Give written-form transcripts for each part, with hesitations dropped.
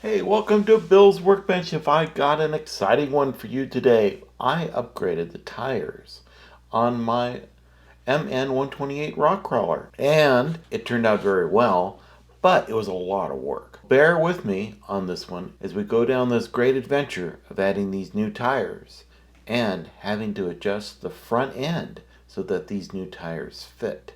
Hey, welcome to Bill's Workbench. If I got an exciting one for you today, I upgraded the tires on my MN128 rock crawler, and it turned out very well, but it was a lot of work. Bear with me on this one as we go down this great adventure of adding these new tires and having to adjust the front end so that these new tires fit.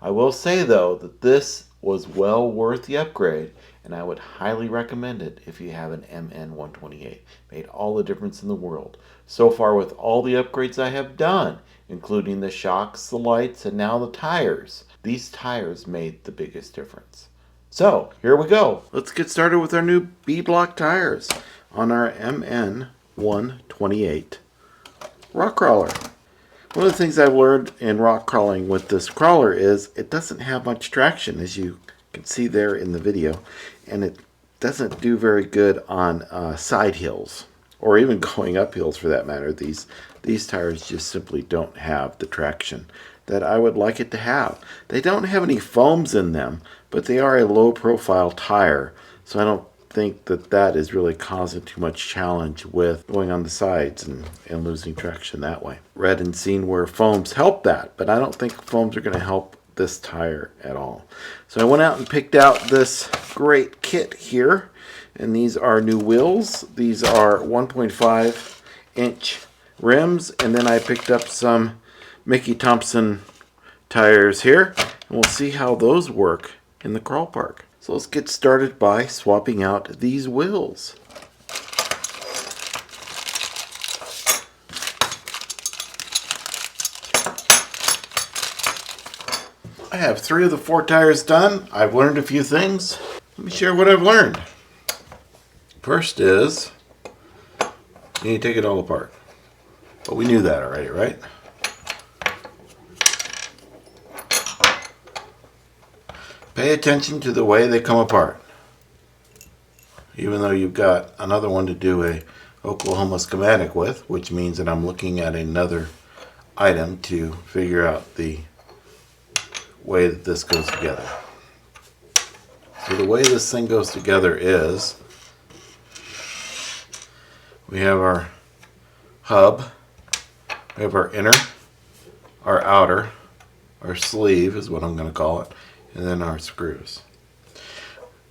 I will say though that this was well worth the upgrade, and I would highly recommend it if you have an MN128. Made all the difference in the world. So far with all the upgrades I have done, including the shocks, the lights, and now the tires, these tires made the biggest difference. So here we go. Let's get started with our new Beadlock tires on our MN128 rock crawler. One of the things I've learned in rock crawling with this crawler is it doesn't have much traction, as you can see there in the video, and it doesn't do very good on side hills, or even going up hills for that matter. These tires just simply don't have the traction that I would like it to have. They don't have any foams in them, but they are a low profile tire, so I don't think that is really causing too much challenge with going on the sides and losing traction that way. Read and seen where foams help that, but I don't think foams are going to help this tire at all. So I went out and picked out this great kit here, and these are new wheels. These are 1.5 inch rims, and then I picked up some Mickey Thompson tires here, and we'll see how those work in the crawl park. So let's get started by swapping out these wheels. I have 3 of the 4 tires done. I've learned a few things. Let me share what I've learned. First is, you need to take it all apart. But we knew that already, right? Pay attention to the way they come apart. Even though you've got another one to do a Oklahoma schematic with, which means that I'm looking at another item to figure out the way that this goes together. So the way this thing goes together is we have our hub, we have our inner, our outer, our sleeve is what I'm going to call it, and then our screws.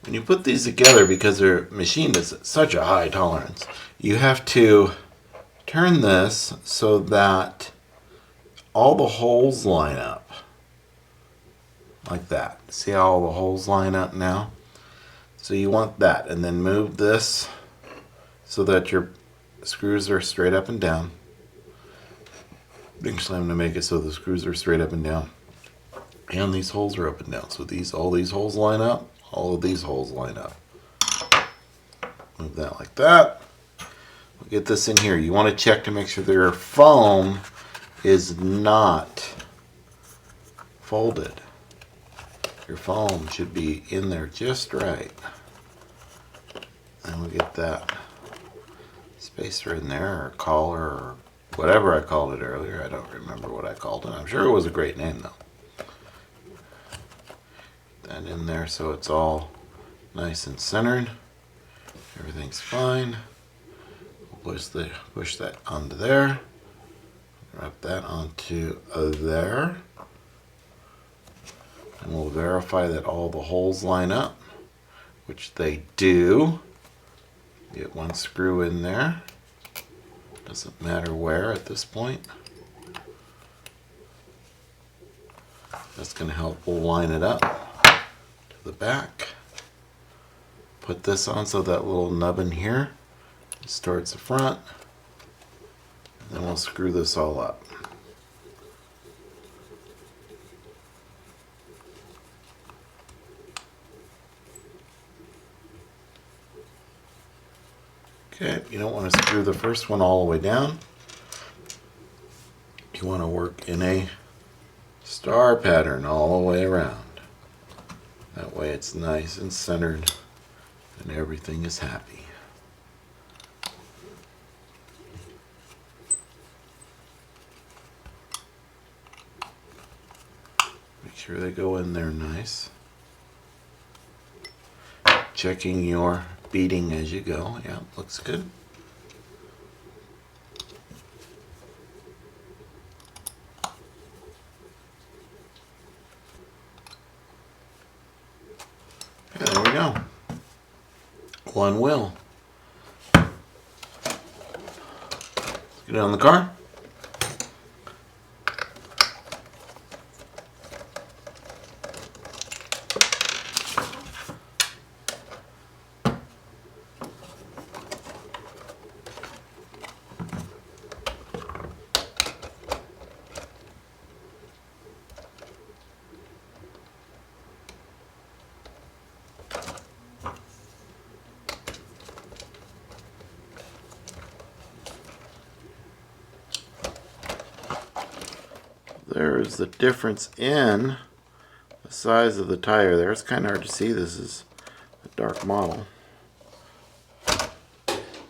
When you put these together, because they're machined at such a high tolerance, you have to turn this so that all the holes line up. Like that. See how all the holes line up now? So you want that, and then move this so that your screws are straight up and down. Big slam to make it so the screws are straight up and down. And these holes are up and down. So all these holes line up, all of these holes line up. Move that like that. We'll get this in here. You want to check to make sure that your foam is not folded. Your foam should be in there just right. And we'll get that spacer in there, or collar, or whatever I called it earlier. I don't remember what I called it. I'm sure it was a great name though. That in there so it's all nice and centered. Everything's fine. We'll push that onto there. Wrap that onto there. And we'll verify that all the holes line up, which they do. Get one screw in there. Doesn't matter where at this point. That's going to help. We'll line it up to the back. Put this on so that little nubbin here is towards the front. And then we'll screw this all up. Okay, you don't want to screw the first one all the way down. You want to work in a star pattern all the way around. That way it's nice and centered and everything is happy. Make sure they go in there nice. Checking your beading as you go. Yeah, looks good. Yeah, there we go. One wheel. Let's get it on the car. There's the difference in the size of the tire there. It's kind of hard to see. This is a dark model.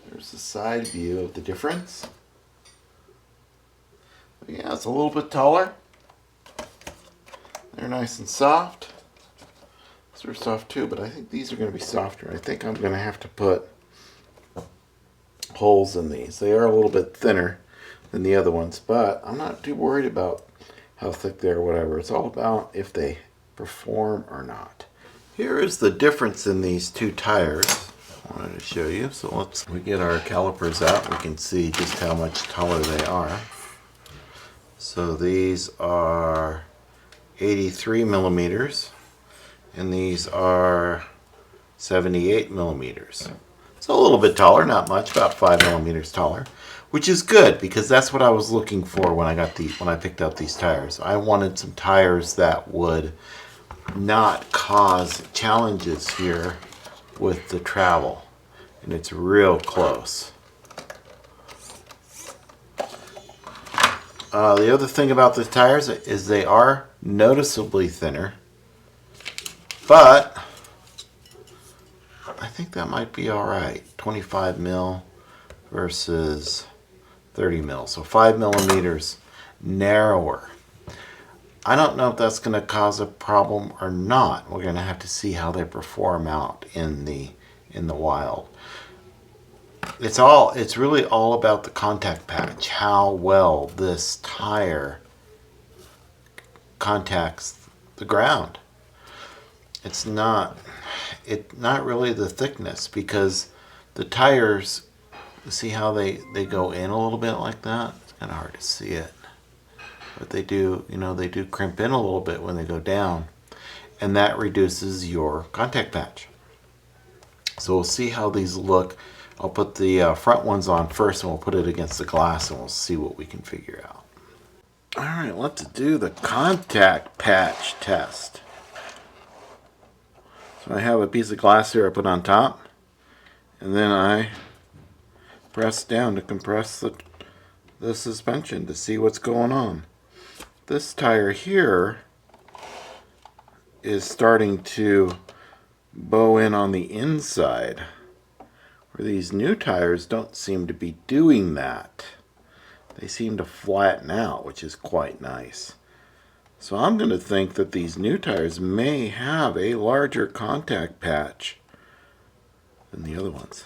There's the side view of the difference. But yeah, it's a little bit taller. They're nice and soft. These are soft too, but I think these are going to be softer. I think I'm going to have to put holes in these. They are a little bit thinner than the other ones, but I'm not too worried about how thick they are or whatever. It's all about if they perform or not. Here is the difference in these two tires I wanted to show you. So we get our calipers out, we can see just how much taller they are. So these are 83 millimeters and these are 78 millimeters. It's a little bit taller, not much, about 5 millimeters taller, which is good because that's what I was looking for when I picked up these tires. I wanted some tires that would not cause challenges here with the travel, and it's real close. The other thing about the tires is they are noticeably thinner, but I think that might be alright. 25 mil versus 30 mil, so 5 millimeters narrower. I don't know if that's going to cause a problem or not. We're going to have to see how they perform out in the wild. It's really all about the contact patch, how well this tire contacts the ground. It's not really the thickness, because the tires, see how they go in a little bit like that? It's kind of hard to see it, but they do, they do crimp in a little bit when they go down, and that reduces your contact patch. So we'll see how these look. I'll put the front ones on first, and we'll put it against the glass, and we'll see what we can figure out. Alright, let's do the contact patch test. So I have a piece of glass here I put on top, and then I press down to compress the suspension to see what's going on. This tire here is starting to bow in on the inside, where these new tires don't seem to be doing that. They seem to flatten out, which is quite nice. So I'm going to think that these new tires may have a larger contact patch than the other ones.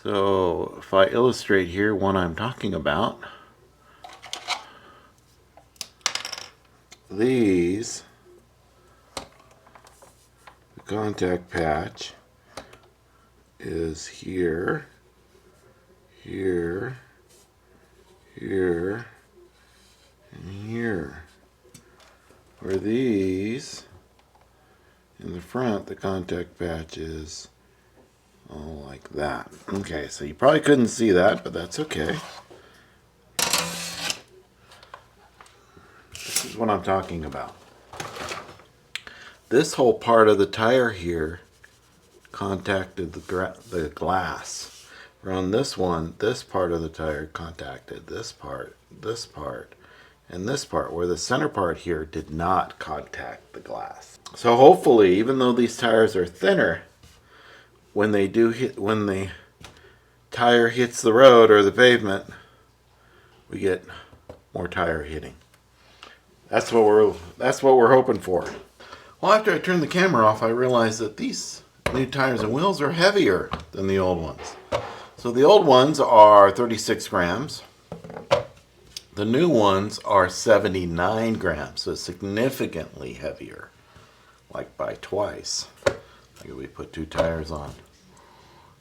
So if I illustrate here what I'm talking about, the contact patch is here, here, here, and here. Where these, in the front, the contact patch is all like that. Okay, so you probably couldn't see that, but that's okay. This is what I'm talking about. This whole part of the tire here contacted the glass. Where on this one, this part of the tire contacted this part, and this part, where the center part here did not contact the glass. So hopefully, even though these tires are thinner, when the tire hits the road or the pavement, we get more tire hitting. That's what we're hoping for. Well, after I turned the camera off, I realized that these new tires and wheels are heavier than the old ones. So the old ones are 36 grams. The new ones are 79 grams, so significantly heavier, like by twice. Like if we put 2 tires on.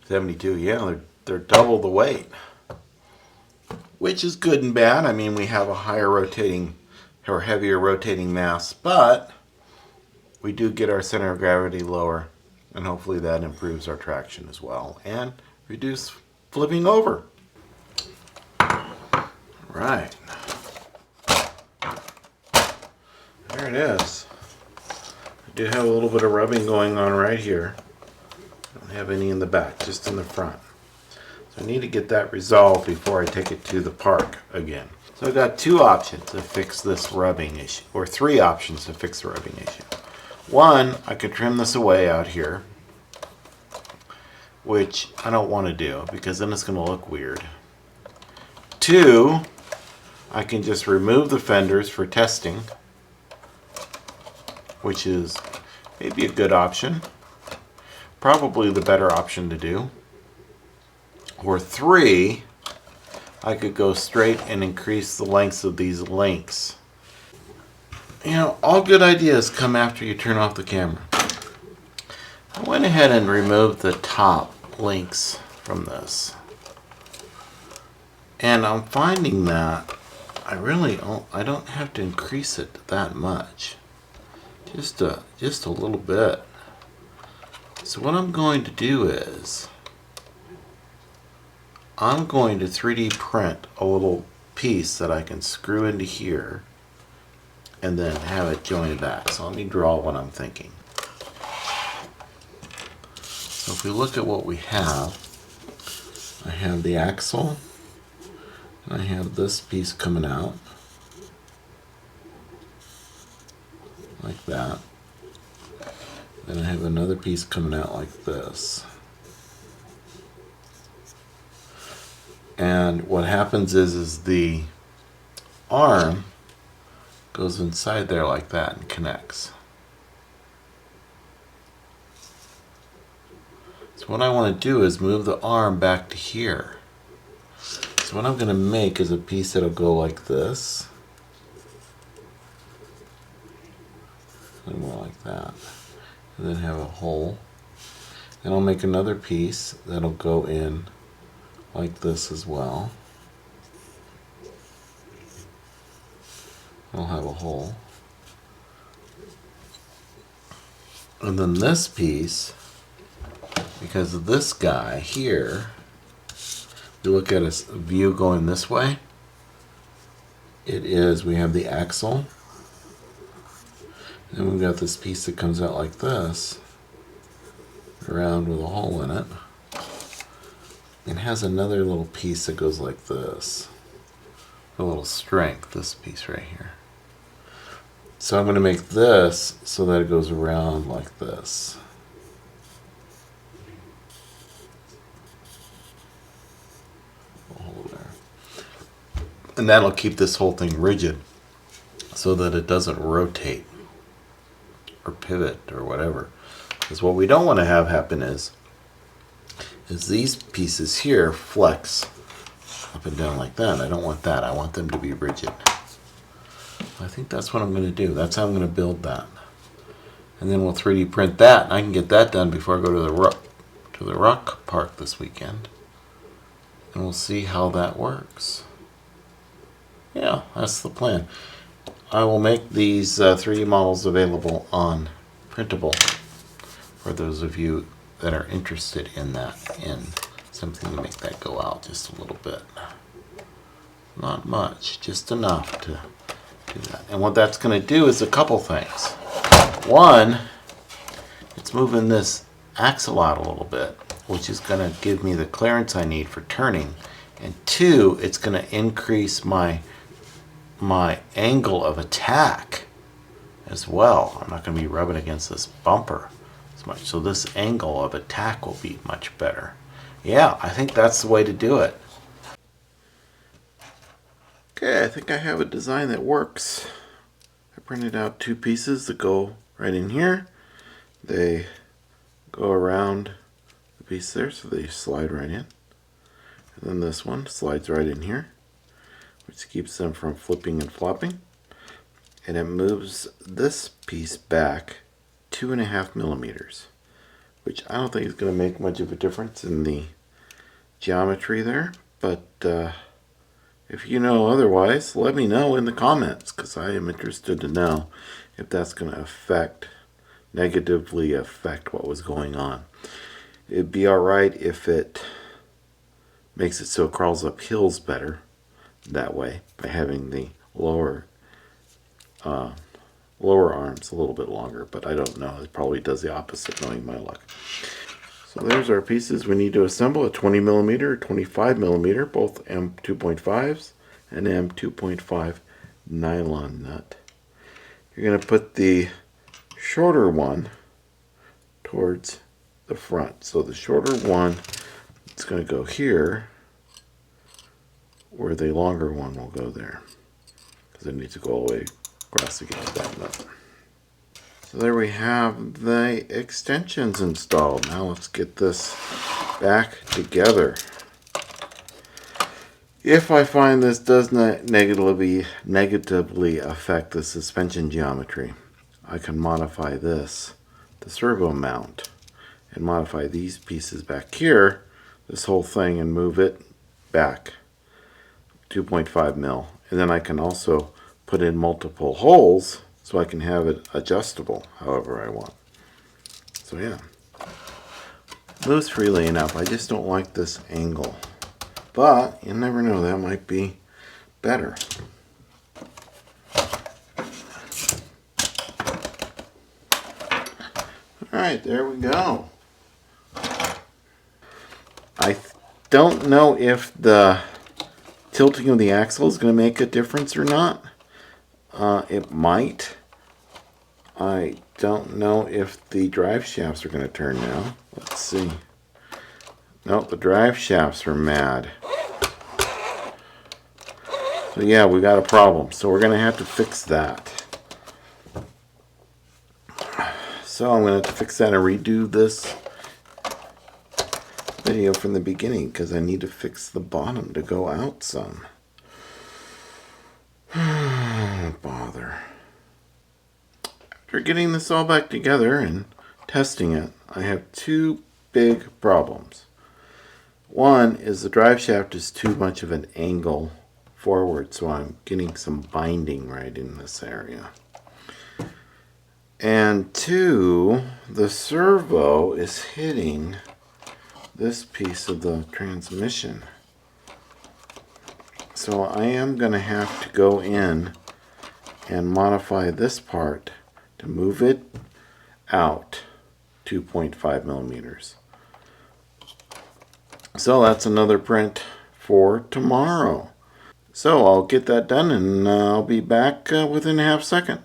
72, yeah, they're double the weight. Which is good and bad. I mean, we have a higher rotating or heavier rotating mass, but we do get our center of gravity lower, and hopefully that improves our traction as well and reduce flipping over. Right. There it is. I do have a little bit of rubbing going on right here. I don't have any in the back, just in the front. So I need to get that resolved before I take it to the park again. So I've got 2 options to fix this rubbing issue, or 3 options to fix the rubbing issue. One, I could trim this away out here, which I don't want to do because then it's going to look weird. 2, I can just remove the fenders for testing, which is maybe a good option. Probably the better option to do. Or 3, I could go straight and increase the lengths of these links. You know, all good ideas come after you turn off the camera. I went ahead and removed the top links from this. And I'm finding that I don't have to increase it that much. Just a little bit. So what I'm going to do is I'm going to 3D print a little piece that I can screw into here and then have it joined back. So let me draw what I'm thinking. So if we look at what we have, I have the axle, and I have this piece coming out like that. Then I have another piece coming out like this. And what happens is the arm goes inside there like that and connects. So what I want to do is move the arm back to here. So what I'm going to make is a piece that'll go like this. And more like that. And then have a hole. And I'll make another piece that'll go in like this as well. I'll have a hole. And then this piece, because of this guy here, you look at a view going this way, we have the axle, and we've got this piece that comes out like this, around with a hole in it. It has another little piece that goes like this, a little strength, this piece right here. So I'm going to make this so that it goes around like this. Hold there. And that'll keep this whole thing rigid so that it doesn't rotate or pivot or whatever. Because what we don't want to have happen is these pieces here flex up and down like that. I don't want that. I want them to be rigid. I think that's what I'm going to do. That's how I'm going to build that. And then we'll 3D print that. And I can get that done before I go to the rock park this weekend. And we'll see how that works. Yeah, that's the plan. I will make these 3D models available on Printable for those of you that are interested in that, in something to make that go out just a little bit. Not much, just enough to do that. And what that's going to do is a couple things. One, it's moving this axle out a little bit, which is going to give me the clearance I need for turning. And 2, it's going to increase my angle of attack as well. I'm not going to be rubbing against this bumper as much, so this angle of attack will be much better. Yeah, I think that's the way to do it. Okay, I think I have a design that works. I printed out 2 pieces that go right in here. They go around the piece there, so they slide right in. And then this one slides right in here, which keeps them from flipping and flopping. And it moves this piece back 2.5 millimeters, which I don't think is going to make much of a difference in the geometry there, but if you know otherwise, let me know in the comments, because I am interested to know if that's going to negatively affect what was going on. It'd be alright if it makes it so it crawls up hills better that way, by having the lower arms a little bit longer, but I don't know. It probably does the opposite, knowing my luck. So there's our pieces we need to assemble: a 20 millimeter, 25 millimeter, both M2.5s, and M2.5 nylon nut. You're going to put the shorter one towards the front. So the shorter one is going to go here, where the longer one will go there, because it needs to go all the way across against that nut. So there we have the extensions installed. Now let's get this back together. If I find this does not negatively affect the suspension geometry, I can modify this, the servo mount, and modify these pieces back here, this whole thing, and move it back 2.5 mil. And then I can also put in multiple holes, so I can have it adjustable however I want. So yeah, moves freely enough. I just don't like this angle, but you never know, that might be better. Alright, there we go. I don't know if the tilting of the axle is going to make a difference or not. It might. I don't know if the drive shafts are going to turn now. Let's see. Nope, the drive shafts are mad. So yeah, we got a problem. So we're going to have to fix that. So I'm going to have to fix that and redo this video from the beginning, because I need to fix the bottom to go out some. Bother. After getting this all back together and testing it, I have two big problems. One is the drive shaft is too much of an angle forward, so I'm getting some binding right in this area. And two, the servo is hitting this piece of the transmission. So I am going to have to go in and modify this part to move it out 2.5 millimeters. So that's another print for tomorrow. So I'll get that done, and I'll be back within a half second.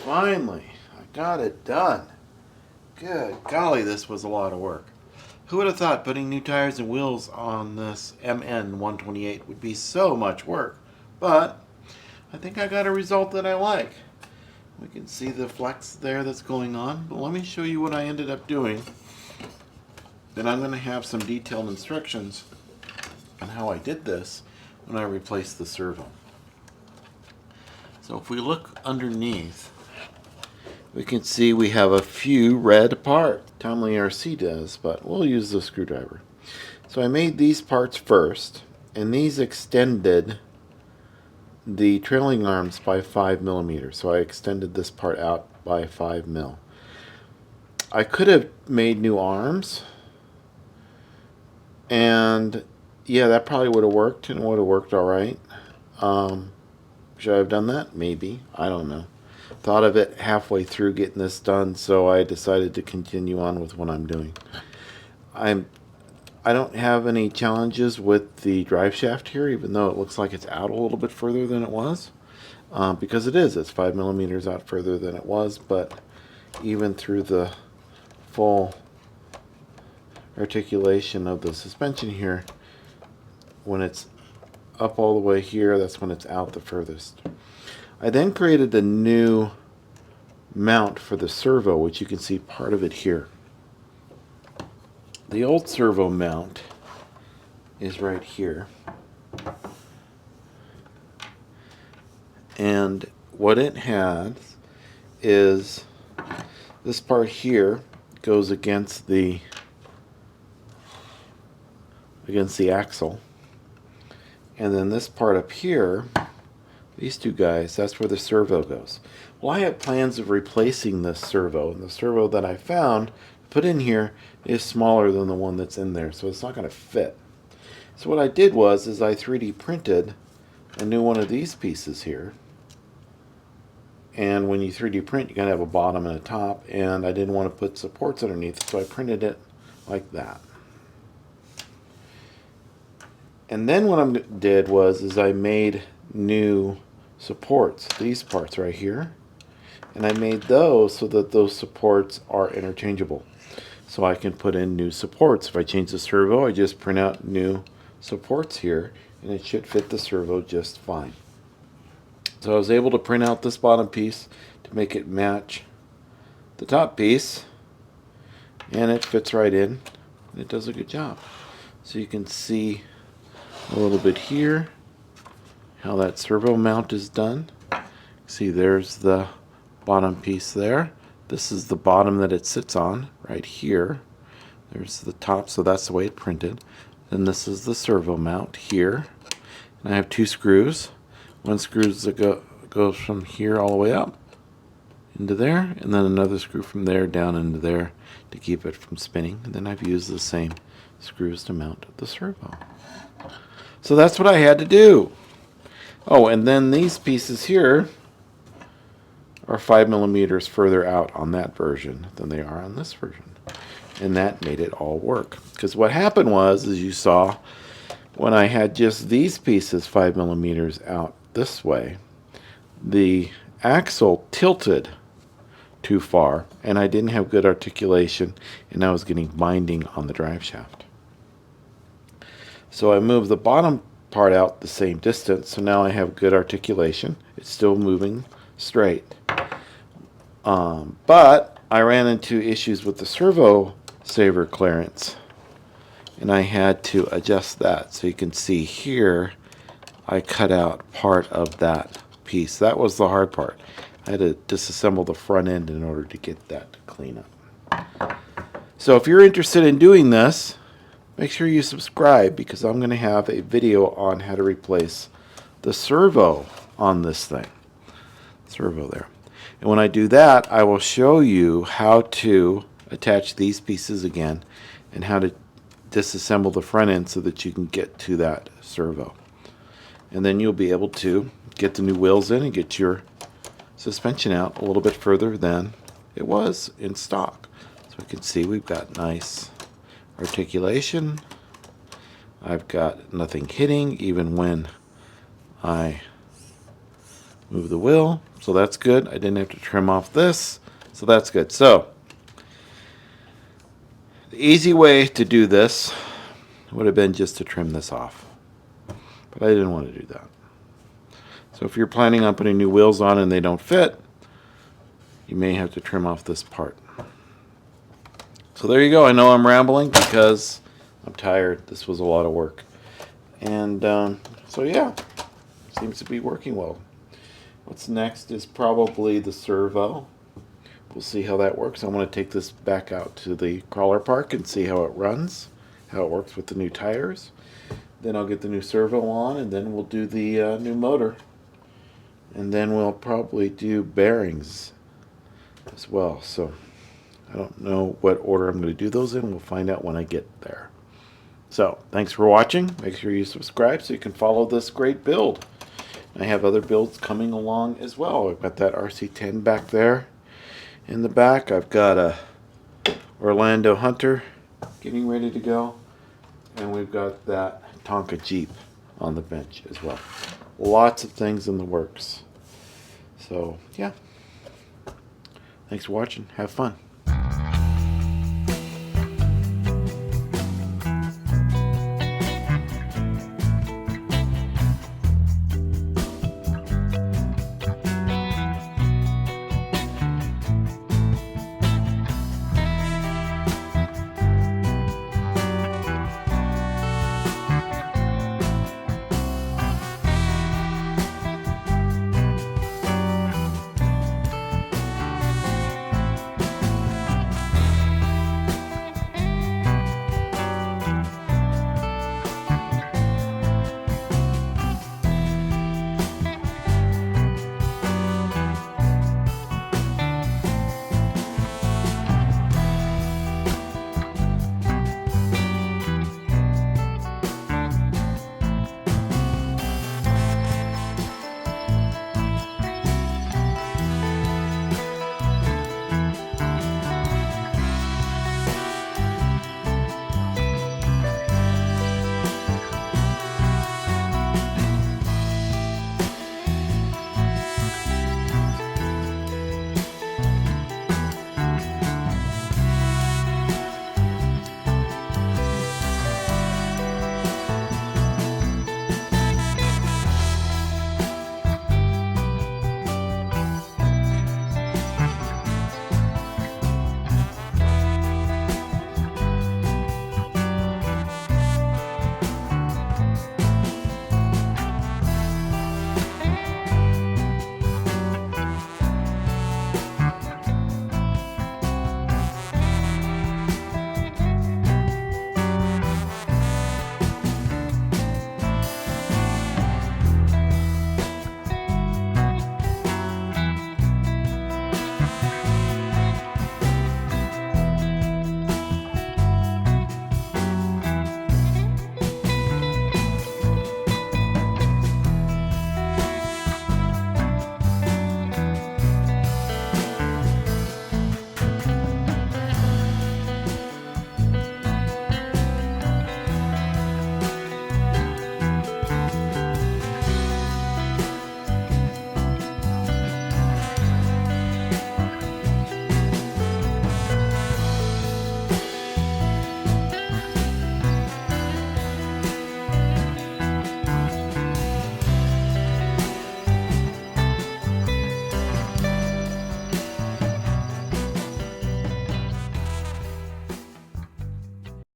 Finally, I got it done. Good golly, this was a lot of work. Who would have thought putting new tires and wheels on this MN128 would be so much work? But I think I got a result that I like. We can see the flex there that's going on, but let me show you what I ended up doing. Then I'm going to have some detailed instructions on how I did this when I replaced the servo. So if we look underneath, we can see we have a few red parts. Tamiya RC does, but we'll use the screwdriver. So I made these parts first, and these extended the trailing arms by 5 millimeters. So I extended this part out by 5 mil. I could have made new arms, and yeah, that probably would have worked, and would have worked all right. Should I have done that? Maybe. I don't know. Thought of it halfway through getting this done, so I decided to continue on with what I'm doing. I don't have any challenges with the drive shaft here, even though it looks like it's out a little bit further than it was, because it is. It's 5 millimeters out further than it was, but even through the full articulation of the suspension here, when it's up all the way here, that's when it's out the furthest. I then created a new mount for the servo, which you can see part of it here. The old servo mount is right here. And what it has is this part here goes against the axle. And then this part up here, these two guys, that's where the servo goes. Well, I have plans of replacing this servo, and the servo that I found put in here is smaller than the one that's in there, so it's not going to fit. So what I did was I 3D printed a new one of these pieces here. And when you 3D print, you got to have a bottom and a top, and I didn't want to put supports underneath, so I printed it like that. And then what I did was I made new supports, these parts right here, and I made those so that those supports are interchangeable. So I can put in new supports. If I change the servo, I just print out new supports here, and it should fit the servo just fine. So I was able to print out this bottom piece to make it match the top piece, and it fits right in, and it does a good job. So you can see a little bit here how that servo mount is done. See, there's the bottom piece there. This is the bottom that it sits on right here. There's the top, so that's the way it printed. Then this is the servo mount here, and I have two screws. One screw goes from here all the way up into there, and then another screw from there down into there to keep it from spinning. And then I've used the same screws to mount the servo. So that's what I had to do. Oh, and then these pieces here are 5mm further out on that version than they are on this version. And that made it all work. Because what happened was, as you saw, when I had just these pieces 5mm out this way, the axle tilted too far, and I didn't have good articulation, and I was getting binding on the drive shaft. So I moved the bottom part out the same distance, so now I have good articulation. It's still moving straight. But I ran into issues with the servo saver clearance, and I had to adjust that. So you can see here, I cut out part of that piece. That was the hard part. I had to disassemble the front end in order to get that to clean up. So if you're interested in doing this, make sure you subscribe, because I'm going to have a video on how to replace the servo on this thing. Servo there. And when I do that, I will show you how to attach these pieces again and how to disassemble the front end so that you can get to that servo. And then you'll be able to get the new wheels in and get your suspension out a little bit further than it was in stock. So you can see we've got nice articulation. I've got nothing hitting even when I move the wheel, so that's good. I didn't have to trim off this, so that's good. So the easy way to do this would have been just to trim this off, but I didn't want to do that. So if you're planning on putting new wheels on and they don't fit, you may have to trim off this part. So there you go. I know I'm rambling because I'm tired. This was a lot of work. And so yeah, seems to be working well. What's next is probably the servo. We'll see how that works. I want to take this back out to the crawler park and see how it runs, how it works with the new tires. Then I'll get the new servo on, and then we'll do the new motor. And then we'll probably do bearings as well. So I don't know what order I'm going to do those in. We'll find out when I get there. So thanks for watching. Make sure you subscribe so you can follow this great build. I have other builds coming along as well. I've got that RC10 back there in the back. I've got a Orlando Hunter getting ready to go. And we've got that Tonka Jeep on the bench as well. Lots of things in the works. So yeah. Thanks for watching. Have fun.